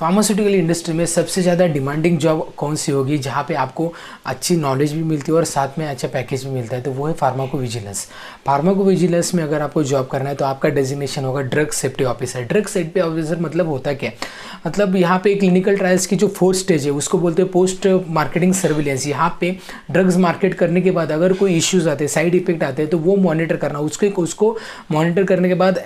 Pharmaceutical industry में सबसे ज़्यादा डिमांडिंग जॉब कौन सी होगी जहाँ पे आपको अच्छी नॉलेज भी मिलती है और साथ में अच्छा पैकेज भी मिलता है, तो वो है फार्माकोविजिलेंस। फार्माकोविजिलेंस में अगर आपको जॉब करना है तो आपका डेजिग्नेशन होगा drug safety officer. Drug safety officer मतलब होता क्या, मतलब यहाँ पे क्लिनिकल ट्रायल्स की जो 4th स्टेज है उसको बोलते हैं पोस्ट मार्केटिंग सर्विलेंस। यहाँ पे ड्रग्स मार्केट करने के बाद अगर कोई इश्यूज आते हैं, साइड इफेक्ट आते हैं, तो वो मॉनिटर करना, उसको मॉनिटर करने के बाद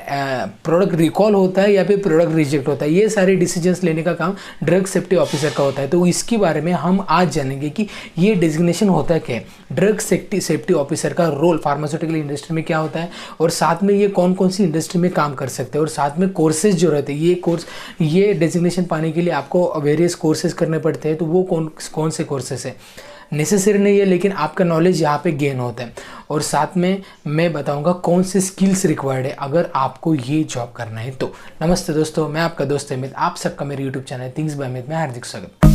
प्रोडक्ट रिकॉल होता है या फिर प्रोडक्ट रिजेक्ट होता है, ये सारे डिसीजंस लेने का काम ड्रग सेफ्टी ऑफिसर का होता है। तो इसके बारे में हम आज जानेंगे कि ये डेजिग्नेशन होता क्या है, ड्रग सेफ्टी ऑफिसर का रोल फार्मास्यूटिकल इंडस्ट्री में क्या होता है, और साथ में ये कौन कौन सी इंडस्ट्री में काम कर सकते हैं, और साथ में कोर्सेज जो रहते हैं, ये डेजिग्नेशन पाने के लिए आपको वेरियस कोर्सेज करने पड़ते हैं। तो वो कौन से कोर्सेज है, नेसेसरी नहीं है लेकिन आपका नॉलेज यहाँ पे गेन होता है। और साथ में मैं बताऊंगा कौन से स्किल्स रिक्वायर्ड है अगर आपको ये जॉब करना है तो। नमस्ते दोस्तों, मैं आपका दोस्त अमित, आप सबका मेरे YouTube channel things by Amit में हार्दिक स्वागत।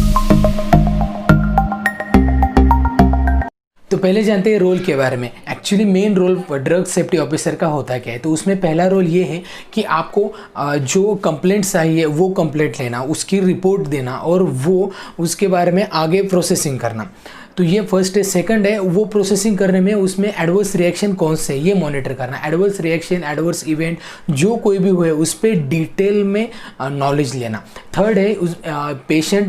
तो पहले जानते हैं रोल के बारे में। Actually main role drug safety officer का होता क्या है, तो उसमें पहला रोल ये है कि आपको जो कंप्लेंट्स आई है वो कंप्लेंट लेना, उसकी रिपोर्ट देना और वो उसके बारे में आगे प्रोसेसिंग करना। तो ये फर्स्ट है। सेकंड है वो प्रोसेसिंग करने में उसमें एडवर्स रिएक्शन कौन से ये मॉनिटर करना, एडवर्स रिएक्शन, एडवर्स इवेंट जो कोई भी हुए उस पर डिटेल में नॉलेज लेना। थर्ड है उस पेशेंट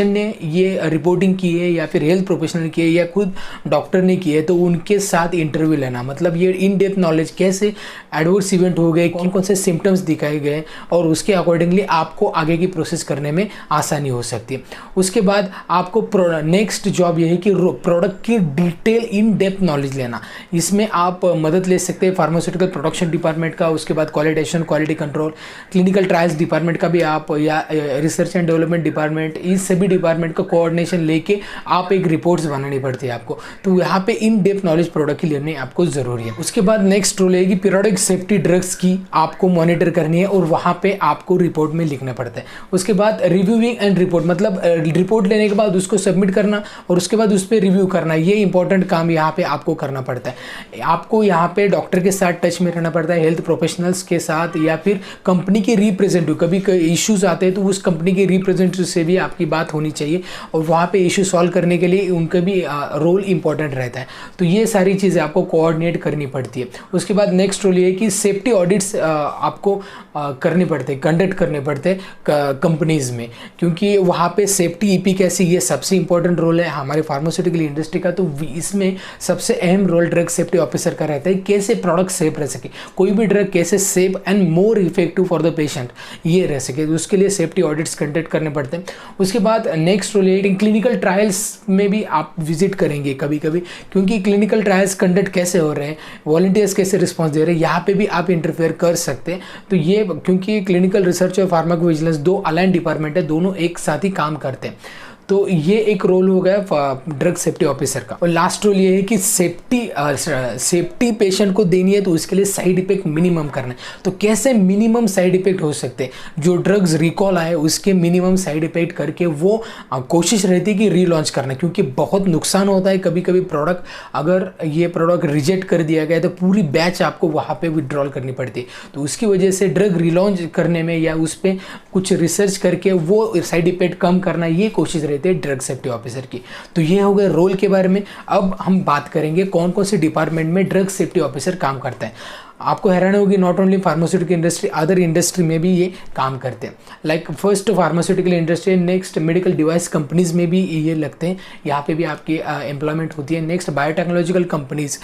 ने ये रिपोर्टिंग की है या फिर हेल्थ प्रोफेशनल की है या खुद डॉक्टर ने की है तो उनके साथ इंटरव्यू लेना, मतलब ये इन डेप्थ नॉलेज कैसे एडवर्स इवेंट हो गए, कौन कौन से सिम्टम्स दिखाए गए और उसके अकॉर्डिंगली आपको आगे की प्रोसेस करने में आसानी हो सकती है। उसके बाद आपको नेक्स्ट जॉब ये है कि प्रोडक्ट की डिटेल इन डेप्थ नॉलेज लेना। इसमें आप मदद ले सकते हैं फार्मास्यूटिकल प्रोडक्शन डिपार्टमेंट का, उसके बाद क्वालिटेशन, quality control, clinical trials department का भी आप, या रिसर्च एंड डेवलपमेंट डिपार्टमेंट, इस सभी डिपार्टमेंट का कोऑर्डिनेशन लेके आप एक रिपोर्ट्स बनानी पड़ती है आपको। तो यहाँ पे इन डेप्थ नॉलेज प्रोडक्ट की लेने आपको जरूरी है। उसके बाद नेक्स्ट रोल है कि पीरियोडिक सेफ्टी ड्रग्स की आपको मॉनिटर करनी है और वहाँ पे आपको रिपोर्ट में लिखना पड़ता है। उसके बाद रिव्यूइंग एंड रिपोर्ट, मतलब रिपोर्ट लेने के बाद उसको सबमिट करना और उसके बाद उस पर रिव्यू करना, ये इंपॉर्टेंट काम यहाँ पे आपको करना पड़ता है। आपको यहाँ पे डॉक्टर के साथ टच में रहना पड़ता है, हेल्थ प्रोफेशनल्स के साथ या फिर कंपनी के रिप्रेजेंटेटिव, कभी इश्यूज आते हैं तो उस कंपनी के रिप्रेजेंटेटिव से भी आपकी बात होनी चाहिए और वहाँ पे इशू सॉल्व करने के लिए उनका भी रोल इंपॉर्टेंट रहता है। तो ये सारी चीज़ें आपको कोऑर्डिनेट करनी पड़ती है। उसके बाद नेक्स्ट रोल ये है कि सेफ्टी ऑडिट्स आपको करने पड़ते हैं, कंडक्ट करने पड़ते हैं कंपनीज में, क्योंकि वहाँ पे सेफ्टी ईपी कैसी, ये सबसे इंपॉर्टेंट रोल है हमारे फार्मास्यूटिकल इंडस्ट्री का। तो इसमें सबसे अहम रोल ड्रग सेफ्टी ऑफिसर का रहता है, कैसे प्रोडक्ट सेफ रह सके, कोई भी ड्रग कैसे safe and more effective for the patient ये रह सके, तो उसके लिए सेफ्टी ऑडिट्स कंडक्ट करने पड़ते हैं। उसके बाद नेक्स्ट रोल है क्लिनिकल ट्रायल्स में भी आप विजिट करेंगे कभी कभी, क्योंकि क्लिनिकल ट्रायल्स कंडक्ट कैसे हो रहे हैं, वॉलंटियर्स कैसे रिस्पॉन्स दे रहे हैं, यहाँ पे भी आप इंटरफेयर कर सकते हैं। तो ये क्योंकि क्लिनिकल रिसर्च और फार्माकोविजिलेंस दो अलाइन डिपार्टमेंट है, दोनों एक साथ ही काम करते हैं। तो ये एक रोल हो गया ड्रग सेफ्टी ऑफिसर का। और लास्ट रोल ये है कि सेफ्टी पेशेंट को देनी है तो उसके लिए साइड इफेक्ट मिनिमम करना है। तो कैसे मिनिमम साइड इफेक्ट हो सकते हैं, जो ड्रग्स रिकॉल आए उसके मिनिमम साइड इफेक्ट करके वो कोशिश रहती है कि रीलॉन्च करना, क्योंकि बहुत नुकसान होता है कभी कभी प्रोडक्ट, अगर ये प्रोडक्ट रिजेक्ट कर दिया गया तो पूरी बैच आपको वहाँ पे विड्रॉल करनी पड़ती है। तो उसकी वजह से ड्रग रिलॉन्च करने में या उस पर कुछ रिसर्च करके वो साइड इफेक्ट कम करना, ये कोशिश ड्रग सेफ्टी ऑफिसर की। तो ये हो गए रोल के बारे में। अब हम बात करेंगे कौन कौन से डिपार्टमेंट में ड्रग सेफ्टी ऑफिसर काम करता है। आपको हैरानी होगी, not only pharmaceutical industry, other industry में भी ये काम करते हैं। Like first pharmaceutical industry, next medical device companies में भी ये लगते हैं, यहाँ पे भी आपकी एम्प्लॉयमेंट होती है। नेक्स्ट बायोटेक्नोलॉजिकल कंपनीज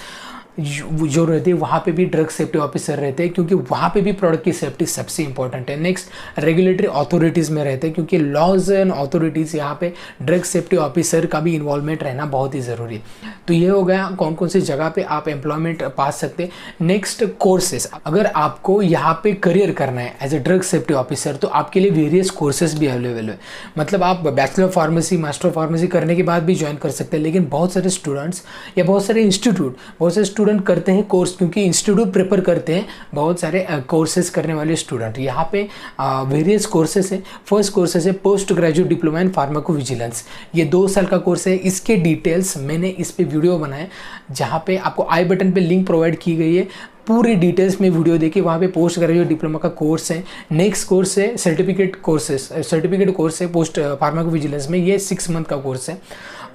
जो रहते हैं वहाँ पे भी ड्रग सेफ्टी ऑफिसर रहते हैं, क्योंकि वहाँ पे भी प्रोडक्ट की सेफ्टी सबसे इंपॉर्टेंट है। नेक्स्ट रेगुलेटरी अथॉरिटीज़ में रहते हैं, क्योंकि लॉज एंड अथॉरिटीज़ यहाँ पे ड्रग सेफ्टी ऑफिसर का भी इन्वॉल्वमेंट रहना बहुत ही ज़रूरी है। तो ये हो गया कौन कौन सी जगह पे आप एम्प्लॉयमेंट पा सकते हैं। नेक्स्ट कोर्सेज, अगर आपको यहाँ पे करियर करना है as a drug safety officer तो आपके लिए वेरियस कोर्सेज भी अवेलेबल है। मतलब आप bachelor of pharmacy, master of pharmacy करने के बाद भी ज्वाइन कर सकते हैं, लेकिन बहुत सारे स्टूडेंट्स या बहुत सारे स्टूडेंट करते हैं कोर्स, क्योंकि इंस्टीट्यूट प्रेफर करते हैं बहुत सारे कोर्सेज करने वाले स्टूडेंट। यहाँ पे वेरियस कोर्सेज है। फर्स्ट कोर्सेज है post graduate diploma in pharmacovigilance, ये 2 साल का कोर्स है। इसके डिटेल्स मैंने इस पे वीडियो बनाए, जहाँ पे आपको आई बटन पे लिंक प्रोवाइड की गई है। पूरे डिटेल्स में वीडियो देखिए, वहाँ पे पोस्ट कर रही हो डिप्लोमा का कोर्स है। नेक्स्ट कोर्स है सर्टिफिकेट कोर्स है पोस्ट फार्माकोविजिलेंस में, ये 6 मंथ का कोर्स है।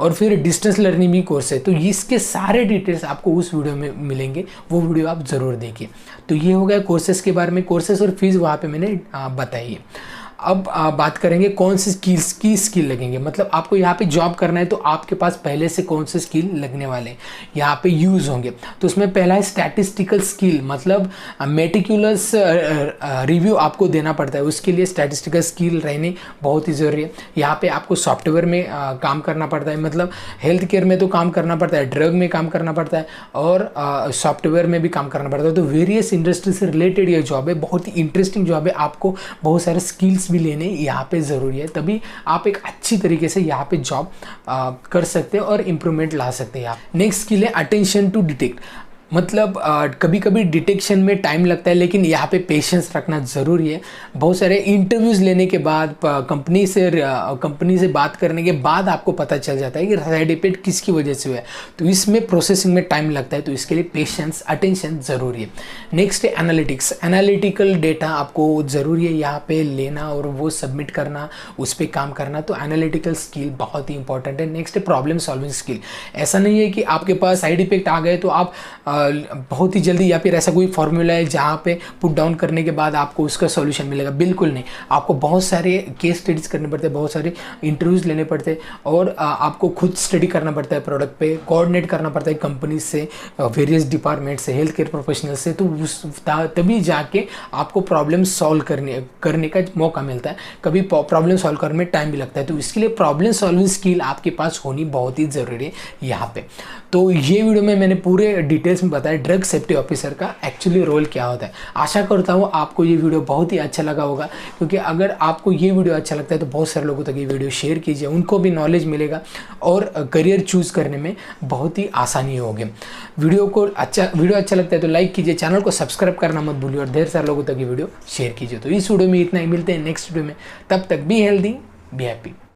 और फिर डिस्टेंस लर्निंग भी कोर्स है। तो इसके सारे डिटेल्स आपको उस वीडियो में मिलेंगे, वो वीडियो आप ज़रूर देखिए। तो ये हो गया कोर्सेज़ के बारे में, कोर्सेज़ और फीस वहाँ पे मैंने बताई है। अब बात करेंगे कौन सी स्किल लगेंगे, मतलब आपको यहाँ पे जॉब करना है तो आपके पास पहले से कौन से स्किल लगने वाले हैं, यहाँ पे यूज़ होंगे। तो उसमें पहला है स्टैटिस्टिकल स्किल, मतलब मेटिकुलस रिव्यू आपको देना पड़ता है, उसके लिए स्टैटिस्टिकल स्किल रहने बहुत ही ज़रूरी है। यहाँ पे आपको सॉफ्टवेयर में काम करना पड़ता है, मतलब हेल्थ केयर में तो काम करना पड़ता है, ड्रग में काम करना पड़ता है और सॉफ्टवेयर में भी काम करना पड़ता है। तो वेरियस इंडस्ट्री से रिलेटेड ये जॉब है, बहुत ही इंटरेस्टिंग जॉब है। आपको बहुत सारे स्किल्स भी लेने यहाँ पे ज़रूरी है, तभी आप एक अच्छी तरीके से यहाँ पे जॉब कर सकते हैं और इम्प्रूवमेंट ला सकते हैं आप। नेक्स्ट स्किल है अटेंशन टू डिटेक्ट, मतलब कभी कभी डिटेक्शन में टाइम लगता है, लेकिन यहाँ पे पेशेंस रखना ज़रूरी है। बहुत सारे इंटरव्यूज़ लेने के बाद, कंपनी से बात करने के बाद आपको पता चल जाता है कि साइड इफेक्ट किसकी वजह से हुआ है। तो इसमें प्रोसेसिंग में टाइम लगता है, तो इसके लिए पेशेंस, अटेंशन ज़रूरी है। नेक्स्ट है एनालिटिक्स, एनालिटिकल डेटा आपको ज़रूरी है यहाँ पे लेना और वो सबमिट करना, उस पर काम करना। तो एनालिटिकल स्किल बहुत ही इंपॉर्टेंट है। नेक्स्ट है प्रॉब्लम सॉल्विंग स्किल। ऐसा नहीं है कि आपके पास साइड इफेक्ट आ गए तो आप बहुत ही जल्दी, या फिर ऐसा कोई फॉर्मूला है जहाँ पे पुट डाउन करने के बाद आपको उसका सॉल्यूशन मिलेगा, बिल्कुल नहीं। आपको बहुत सारे केस स्टडीज़ करने पड़ते हैं, बहुत सारे इंटरव्यूज़ लेने पड़ते हैं और आपको खुद स्टडी करना पड़ता है, प्रोडक्ट पे कोऑर्डिनेट करना पड़ता है कंपनी से, वेरियस डिपार्टमेंट से, हेल्थ केयर प्रोफेशनल से। तो तभी जाके आपको प्रॉब्लम सॉल्व करने का मौका मिलता है। कभी प्रॉब्लम सॉल्व करने में टाइम भी लगता है, तो इसके लिए प्रॉब्लम सॉल्विंग स्किल आपके पास होनी बहुत ही ज़रूरी है यहाँ पे। तो ये वीडियो में मैंने पूरे डिटेल्स में बताया ड्रग सेफ्टी ऑफिसर का एक्चुअली रोल क्या होता है। आशा करता हूँ आपको ये वीडियो बहुत ही अच्छा लगा होगा, क्योंकि अगर आपको ये वीडियो अच्छा लगता है तो बहुत सारे लोगों तक ये वीडियो शेयर कीजिए, उनको भी नॉलेज मिलेगा और करियर चूज़ करने में बहुत ही आसानी होगी। वीडियो अच्छा लगता है तो लाइक कीजिए, चैनल को सब्सक्राइब करना मत भूलिए और ढेर सारे लोगों तक ये वीडियो शेयर कीजिए। तो इस वीडियो में इतना ही, मिलते हैं नेक्स्ट वीडियो में, तब तक बी हेल्दी, बी हैप्पी।